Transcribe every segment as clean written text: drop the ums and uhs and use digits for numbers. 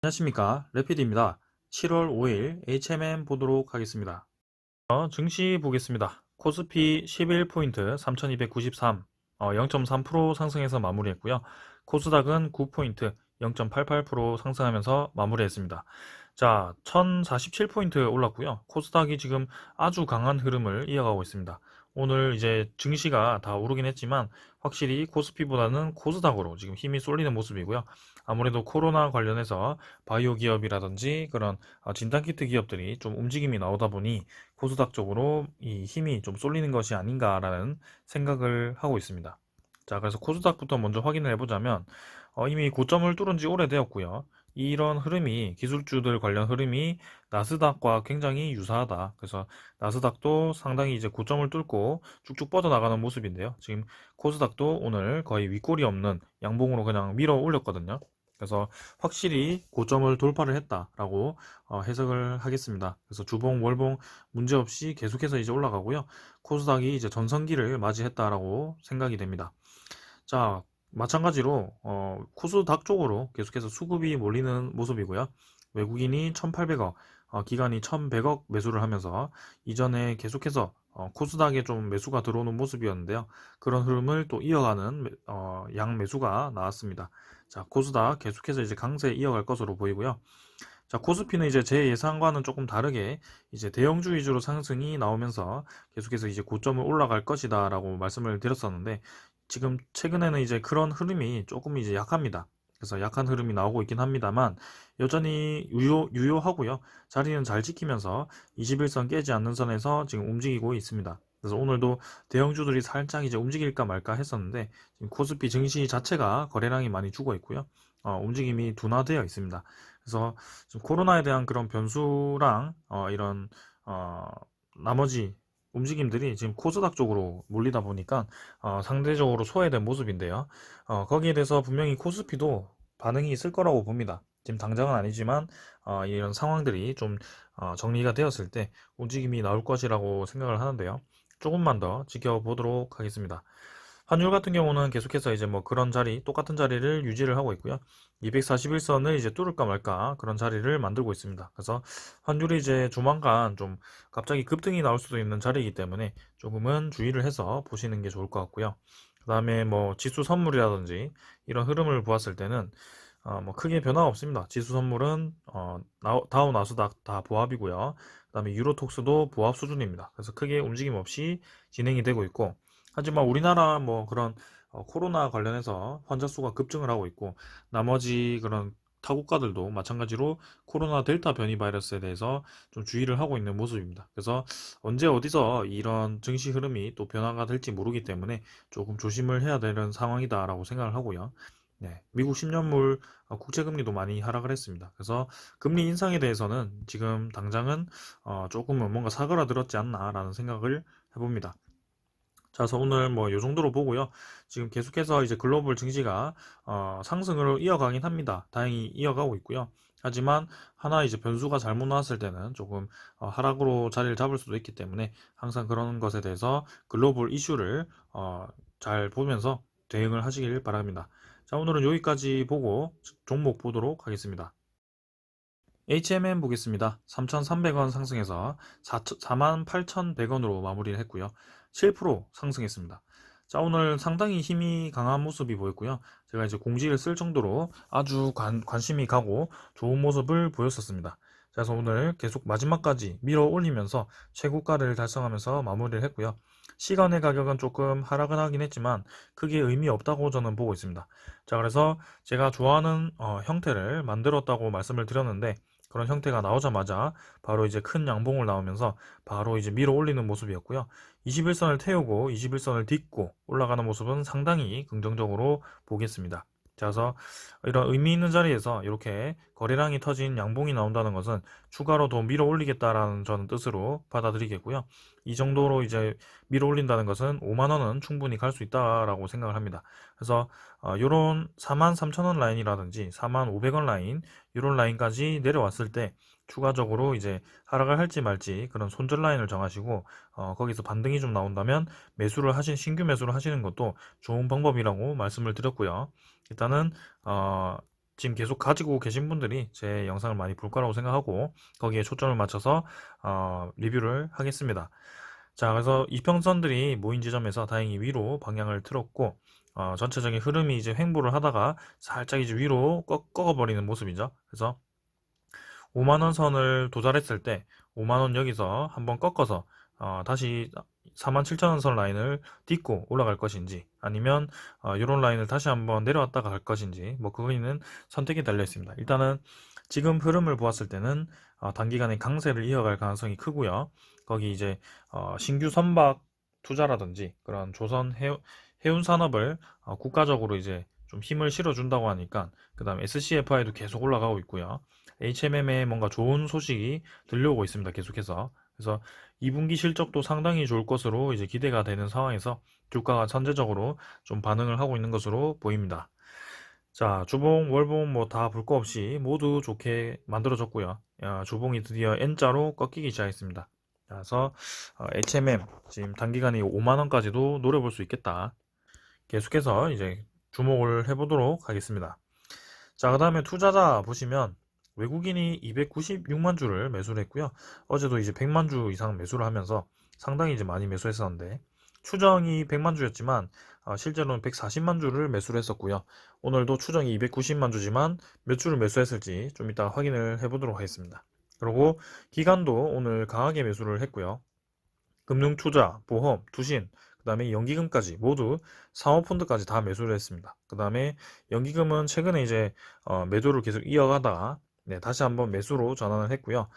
안녕하십니까, 레피드입니다. 7월 5일 HMM 보도록 하겠습니다. 증시 보겠습니다. 코스피 11포인트 3293, 0.3% 상승해서 마무리했고요. 코스닥은 9포인트 0.88% 상승하면서 마무리했습니다. 자, 1047포인트 올랐고요. 코스닥이 지금 아주 강한 흐름을 이어가고 있습니다. 오늘 이제 증시가 다 오르긴 했지만 확실히 코스피보다는 코스닥으로 지금 힘이 쏠리는 모습이고요. 아무래도 코로나 관련해서 바이오 기업이라든지 그런 진단키트 기업들이 좀 움직임이 나오다 보니 코스닥 쪽으로 이 힘이 좀 쏠리는 것이 아닌가라는 생각을 하고 있습니다. 자, 그래서 코스닥부터 먼저 확인을 해보자면 이미 고점을 뚫은 지 오래되었고요. 이런 흐름이 기술주들 관련 흐름이 나스닥과 굉장히 유사하다. 그래서 나스닥도 상당히 이제 고점을 뚫고 쭉쭉 뻗어나가는 모습인데요. 지금 코스닥도 오늘 거의 윗골이 없는 양봉으로 그냥 밀어 올렸거든요. 그래서 확실히 고점을 돌파를 했다라고 해석을 하겠습니다. 그래서 주봉, 월봉 문제없이 계속해서 이제 올라가고요. 코스닥이 이제 전성기를 맞이했다라고 생각이 됩니다. 자, 마찬가지로 코스닥 쪽으로 계속해서 수급이 몰리는 모습이고요. 외국인이 1,800억, 기관이 1,100억 매수를 하면서 이전에 계속해서 코스닥에 좀 매수가 들어오는 모습이었는데요. 그런 흐름을 또 이어가는 양 매수가 나왔습니다. 자, 코스닥 계속해서 이제 강세 이어갈 것으로 보이고요. 자, 코스피는 이제 제 예상과는 조금 다르게 이제 대형주 위주로 상승이 나오면서 계속해서 이제 고점을 올라갈 것이다 라고 말씀을 드렸었는데 지금 최근에는 이제 그런 흐름이 조금 이제 약합니다. 그래서 약한 흐름이 나오고 있긴 합니다만 여전히 유효하고요. 자리는 잘 지키면서 21선 깨지 않는 선에서 지금 움직이고 있습니다. 그래서 오늘도 대형주들이 살짝 이제 움직일까 말까 했었는데 지금 코스피 증시 자체가 거래량이 많이 죽어 있고요. 움직임이 둔화되어 있습니다. 그래서 지금 코로나에 대한 그런 변수랑 이런 나머지 움직임들이 지금 코스닥 쪽으로 몰리다 보니까 상대적으로 소외된 모습인데요. 거기에 대해서 분명히 코스피도 반응이 있을 거라고 봅니다. 지금 당장은 아니지만 이런 상황들이 좀 정리가 되었을 때 움직임이 나올 것이라고 생각을 하는데요. 조금만 더 지켜보도록 하겠습니다. 환율 같은 경우는 계속해서 이제 뭐 그런 자리, 똑같은 자리를 유지를 하고 있고요. 241선을 이제 뚫을까 말까 그런 자리를 만들고 있습니다. 그래서 환율이 이제 조만간 좀 갑자기 급등이 나올 수도 있는 자리이기 때문에 조금은 주의를 해서 보시는 게 좋을 것 같고요. 그 다음에 뭐 지수 선물이라든지 이런 흐름을 보았을 때는 뭐 크게 변화 없습니다. 지수 선물은 다우 나스닥 다 보합이고요. 그 다음에 유로톡스도 보합 수준입니다. 그래서 크게 움직임 없이 진행이 되고 있고 하지만 우리나라 뭐 그런 코로나 관련해서 환자 수가 급증을 하고 있고 나머지 그런 타국가들도 마찬가지로 코로나 델타 변이 바이러스에 대해서 좀 주의를 하고 있는 모습입니다. 그래서 언제 어디서 이런 증시 흐름이 또 변화가 될지 모르기 때문에 조금 조심을 해야 되는 상황이다라고 생각을 하고요. 네, 미국 10년물 국채금리도 많이 하락을 했습니다. 그래서 금리 인상에 대해서는 지금 당장은 조금은 뭔가 사그라들었지 않나라는 생각을 해봅니다. 자, 그래서 오늘 뭐 요 정도로 보고요. 지금 계속해서 이제 글로벌 증시가 상승을 이어가긴 합니다. 다행히 이어가고 있고요. 하지만 하나 이제 변수가 잘못 나왔을 때는 조금 하락으로 자리를 잡을 수도 있기 때문에 항상 그런 것에 대해서 글로벌 이슈를 잘 보면서 대응을 하시길 바랍니다. 자, 오늘은 여기까지 보고 종목 보도록 하겠습니다. HMM 보겠습니다. 3,300원 상승해서 48,100원으로 마무리를 했고요. 7% 상승했습니다. 자, 오늘 상당히 힘이 강한 모습이 보였고요. 제가 이제 공지를 쓸 정도로 아주 관심이 가고 좋은 모습을 보였었습니다. 그래서 오늘 계속 마지막까지 밀어 올리면서 최고가를 달성하면서 마무리를 했고요. 시간의 가격은 조금 하락은 하긴 했지만 크게 의미 없다고 저는 보고 있습니다. 자, 그래서 제가 좋아하는 형태를 만들었다고 말씀을 드렸는데 그런 형태가 나오자마자 바로 이제 큰 양봉을 나오면서 바로 이제 밀어 올리는 모습이었고요. 21선을 태우고 21선을 딛고 올라가는 모습은 상당히 긍정적으로 보겠습니다. 자, 그래서 이런 의미 있는 자리에서 이렇게 거래량이 터진 양봉이 나온다는 것은 추가로 더 밀어 올리겠다라는 저는 뜻으로 받아들이겠고요. 이 정도로 이제 밀어 올린다는 것은 5만원은 충분히 갈 수 있다라고 생각을 합니다. 그래서 요런 43,000원 라인이라든지 44,500원 라인 이런 라인까지 내려왔을 때 추가적으로 이제 하락을 할지 말지 그런 손절 라인을 정하시고 거기서 반등이 좀 나온다면 신규 매수를 하시는 것도 좋은 방법이라고 말씀을 드렸고요. 일단은 지금 계속 가지고 계신 분들이 제 영상을 많이 볼 거라고 생각하고 거기에 초점을 맞춰서 리뷰를 하겠습니다. 자, 그래서 이평선들이 모인 지점에서 다행히 위로 방향을 틀었고 전체적인 흐름이 이제 횡보를 하다가 살짝 이제 위로 꺾어버리는 모습이죠. 그래서 5만원 선을 도달했을 때 5만원 여기서 한번 꺾어서 다시 47,000원 선 라인을 딛고 올라갈 것인지 아니면 이런 라인을 다시 한번 내려왔다가 갈 것인지 뭐 그거는 선택이 달려 있습니다. 일단은 지금 흐름을 보았을 때는 단기간에 강세를 이어갈 가능성이 크고요. 거기 이제 신규 선박 투자라든지 그런 조선 해운 산업을 국가적으로 이제 좀 힘을 실어준다고 하니까 그 다음 SCFI도 계속 올라가고 있고요. HMM에 뭔가 좋은 소식이 들려오고 있습니다. 계속해서. 그래서 2분기 실적도 상당히 좋을 것으로 이제 기대가 되는 상황에서 주가가 전체적으로 좀 반응을 하고 있는 것으로 보입니다. 자, 주봉, 월봉 뭐 다 볼 거 없이 모두 좋게 만들어졌고요. 주봉이 드디어 N자로 꺾이기 시작했습니다. 그래서 HMM 지금 단기간에 5만원까지도 노려볼 수 있겠다. 계속해서 이제 주목을 해보도록 하겠습니다. 자, 그 다음에 투자자 보시면 외국인이 296만 주를 매수를 했고요. 어제도 이제 100만 주 이상 매수를 하면서 상당히 이제 많이 매수했었는데 추정이 100만 주였지만 실제로는 140만 주를 매수를 했었고요. 오늘도 추정이 290만 주지만 몇 주를 매수했을지 좀 이따 확인을 해보도록 하겠습니다. 그리고 기관도 오늘 강하게 매수를 했고요. 금융투자, 보험, 투신, 그 다음에 연기금까지 모두 사모펀드까지 다 매수를 했습니다. 그 다음에 연기금은 최근에 이제 매도를 계속 이어가다가 네, 다시 한번 매수로 전환을 했고요.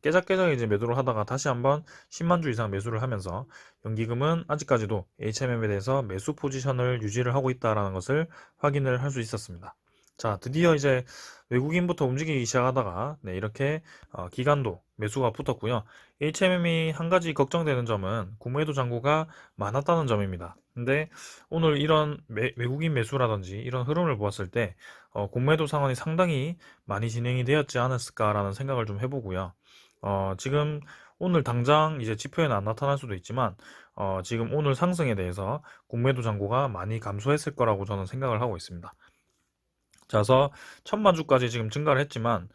깨작깨작 이제 매도를 하다가 다시 한번 10만 주 이상 매수를 하면서 연기금은 아직까지도 HMM에 대해서 매수 포지션을 유지를 하고 있다는 것을 확인을 할 수 있었습니다. 자, 드디어 이제 외국인부터 움직이기 시작하다가 네, 이렇게 기관도 매수가 붙었고요. HMM이 한 가지 걱정되는 점은 국무회도 잔고가 많았다는 점입니다. 근데 오늘 이런 외국인 매수라든지 이런 흐름을 보았을 때 국무회도 상환이 상당히 많이 진행이 되었지 않았을까라는 생각을 좀 해보고요. 지금 오늘 당장 이제 지표에는 안 나타날 수도 있지만 지금 오늘 상승에 대해서 국무회도 잔고가 많이 감소했을 거라고 저는 생각을 하고 있습니다. 그래서 1000만 주까지 지금 증가를 했지만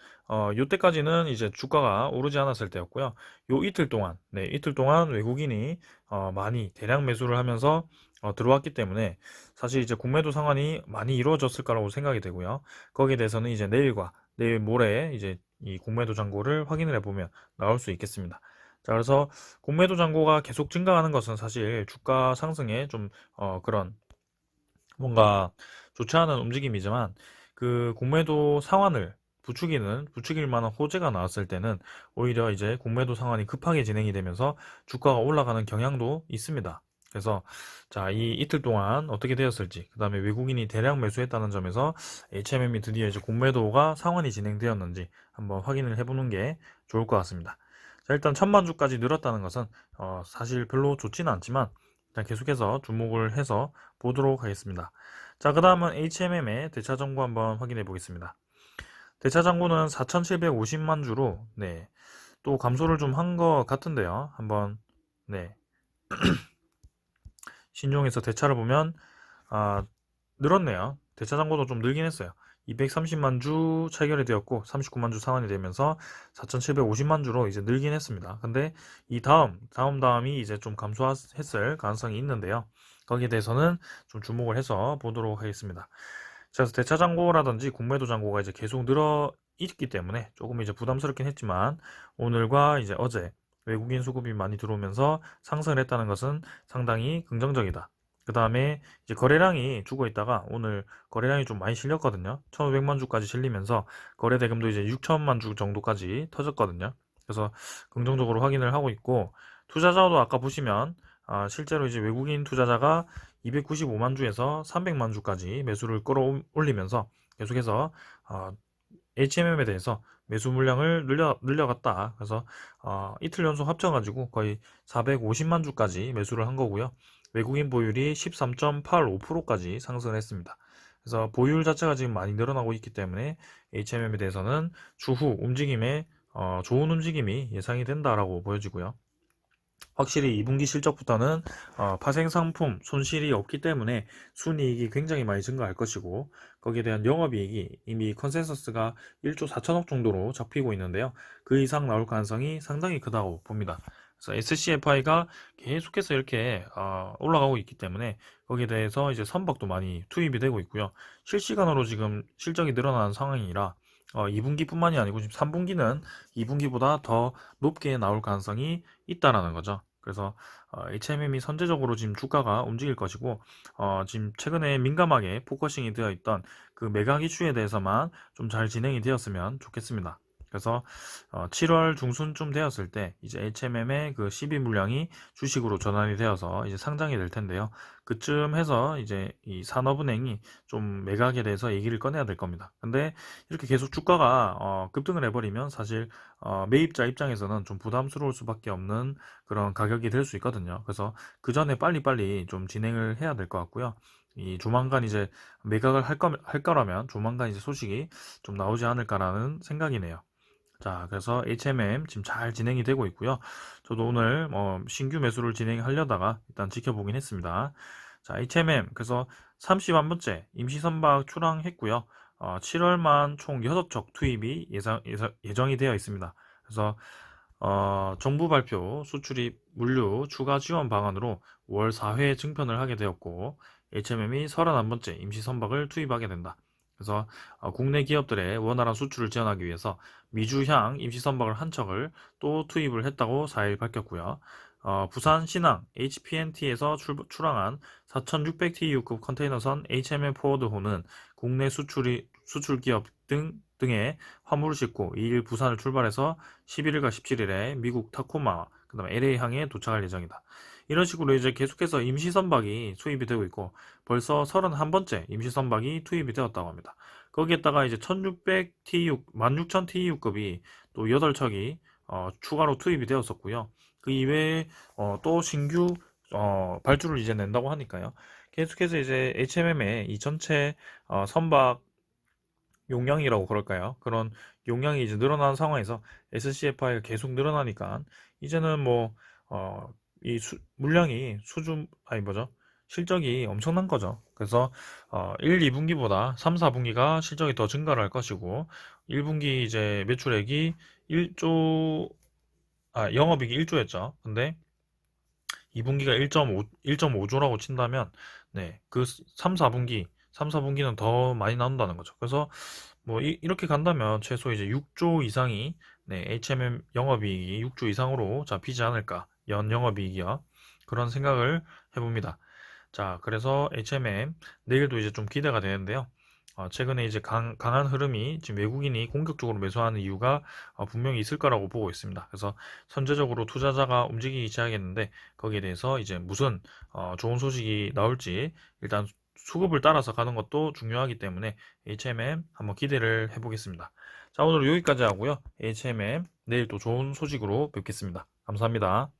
요때까지는 이제 주가가 오르지 않았을 때였고요. 요 이틀 동안 이틀 동안 외국인이 많이 대량 매수를 하면서 들어왔기 때문에 사실 이제 공매도 상환이 많이 이루어졌을 거라고 생각이 되고요. 거기에 대해서는 이제 내일과 내일 모레 이제 이 공매도 잔고를 확인을 해보면 나올 수 있겠습니다. 자, 그래서 공매도 잔고가 계속 증가하는 것은 사실 주가 상승에 좀 그런 뭔가 좋지 않은 움직임이지만 그 공매도 상환을 부추길 만한 호재가 나왔을 때는 오히려 이제 공매도 상환이 급하게 진행이 되면서 주가가 올라가는 경향도 있습니다. 그래서 자, 이 이틀 동안 어떻게 되었을지, 그 다음에 외국인이 대량 매수했다는 점에서 HMM이 드디어 이제 공매도가 상환이 진행되었는지 한번 확인을 해보는 게 좋을 것 같습니다. 자, 일단 1000만 주까지 늘었다는 것은 사실 별로 좋지는 않지만 계속해서 주목을 해서 보도록 하겠습니다. 자, 그 다음은 HMM의 대차정보 한번 확인해 보겠습니다. 대차정보는 4,750만 주로 또 감소를 좀 한 것 같은데요. 한번 신종에서 대차를 보면 늘었네요. 대차정보도 좀 늘긴 했어요. 230만 주 체결이 되었고 39만 주 상환이 되면서 4,750만 주로 이제 늘긴 했습니다. 근데 이 다음이 이제 좀 감소했을 가능성이 있는데요. 거기에 대해서는 좀 주목을 해서 보도록 하겠습니다. 그래서 대차 잔고라든지 공매도 잔고가 이제 계속 늘어 있기 때문에 조금 이제 부담스럽긴 했지만 오늘과 이제 어제 외국인 수급이 많이 들어오면서 상승을 했다는 것은 상당히 긍정적이다. 그 다음에 이제 거래량이 죽어 있다가 오늘 거래량이 좀 많이 실렸거든요. 1,500만 주까지 실리면서 거래 대금도 이제 6천만 주 정도까지 터졌거든요. 그래서 긍정적으로 확인을 하고 있고 투자자도 아까 보시면 실제로 이제 외국인 투자자가 295만 주에서 300만 주까지 매수를 끌어올리면서 계속해서 HMM에 대해서 매수 물량을 늘려갔다. 그래서 이틀 연속 합쳐가지고 거의 450만 주까지 매수를 한 거고요. 외국인 보율이 13.85%까지 상승을 했습니다. 그래서 보율 자체가 지금 많이 늘어나고 있기 때문에 HMM에 대해서는 추후 움직임에 좋은 움직임이 예상이 된다라고 보여지고요. 확실히 2분기 실적부터는 파생 상품 손실이 없기 때문에 순이익이 굉장히 많이 증가할 것이고, 거기에 대한 영업이익이 이미 컨센서스가 1조 4천억 정도로 잡히고 있는데요. 그 이상 나올 가능성이 상당히 크다고 봅니다. 그래서 SCFI가 계속해서 이렇게 올라가고 있기 때문에 거기에 대해서 이제 선박도 많이 투입이 되고 있고요. 실시간으로 지금 실적이 늘어나는 상황이라 2분기뿐만이 아니고 지금 3분기는 2분기보다 더 높게 나올 가능성이 있다라는 거죠. 그래서 HMM이 선제적으로 지금 주가가 움직일 것이고, 지금 최근에 민감하게 포커싱이 되어 있던 그 매각 이슈에 대해서만 좀 잘 진행이 되었으면 좋겠습니다. 그래서 7월 중순쯤 되었을 때 이제 HMM의 그 12 물량이 주식으로 전환이 되어서 이제 상장이 될 텐데요. 그쯤 해서 이제 이 산업은행이 좀 매각에 대해서 얘기를 꺼내야 될 겁니다. 근데 이렇게 계속 주가가 급등을 해버리면 사실 매입자 입장에서는 좀 부담스러울 수밖에 없는 그런 가격이 될 수 있거든요. 그래서 그 전에 빨리빨리 좀 진행을 해야 될 것 같고요. 이 조만간 이제 매각을 할 거라면 조만간 이제 소식이 좀 나오지 않을까라는 생각이네요. 자, 그래서 HMM 지금 잘 진행이 되고 있고요. 저도 오늘 신규 매수를 진행하려다가 일단 지켜보긴 했습니다. 자, HMM 그래서 31번째 임시선박 출항했고요. 7월만 총 6척 투입이 예정이 되어 있습니다. 그래서 정부 발표 수출입 물류 추가 지원 방안으로 월 4회 증편을 하게 되었고, HMM이 31번째 임시선박을 투입하게 된다. 그래서 국내 기업들의 원활한 수출을 지원하기 위해서 미주향 임시선박을 한 척을 또 투입을 했다고 4일 밝혔고요. 부산 신항 HPNT에서 출항한 4600TEU급 컨테이너선 HMM 포워드호는 국내 수출 기업 등의 화물을 싣고 2일 부산을 출발해서 11일과 17일에 미국 타코마, 그다음에 LA 항에 도착할 예정이다. 이런 식으로 이제 계속해서 임시선박이 투입이 되고 있고, 벌써 31번째 임시선박이 투입이 되었다고 합니다. 거기에다가 이제 1600TU, 16,000TU급이 또 8척이 추가로 투입이 되었었고요. 그 이외에 또 신규 발주를 이제 낸다고 하니까요. 계속해서 이제 HMM의 이 전체 선박 용량이라고 그럴까요? 그런 용량이 이제 늘어나는 상황에서 SCFI가 계속 늘어나니까 이제는 뭐, 물량이 아니 뭐죠? 실적이 엄청난 거죠. 그래서 1, 2분기보다 3, 4분기가 실적이 더 증가를 할 것이고, 1분기 이제 매출액이 1조, 영업이익이 1조였죠. 근데 2분기가 1.5조라고 친다면, 네, 그 3, 4분기는 더 많이 나온다는 거죠. 그래서 뭐 렇게 간다면 최소 이제 6조 이상이, 네, HMM 영업이익이 6조 이상으로 잡히지 않을까, 연 영업이익이요. 그런 생각을 해봅니다. 자, 그래서 HMM 내일도 이제 좀 기대가 되는데요. 최근에 이제 강한 흐름이 지금 외국인이 공격적으로 매수하는 이유가 분명히 있을 거라고 보고 있습니다. 그래서 선제적으로 투자자가 움직이기 시작했는데, 거기에 대해서 이제 무슨 좋은 소식이 나올지 일단 수급을 따라서 가는 것도 중요하기 때문에 HMM 한번 기대를 해보겠습니다. 자, 오늘 여기까지 하고요. HMM 내일 또 좋은 소식으로 뵙겠습니다. 감사합니다.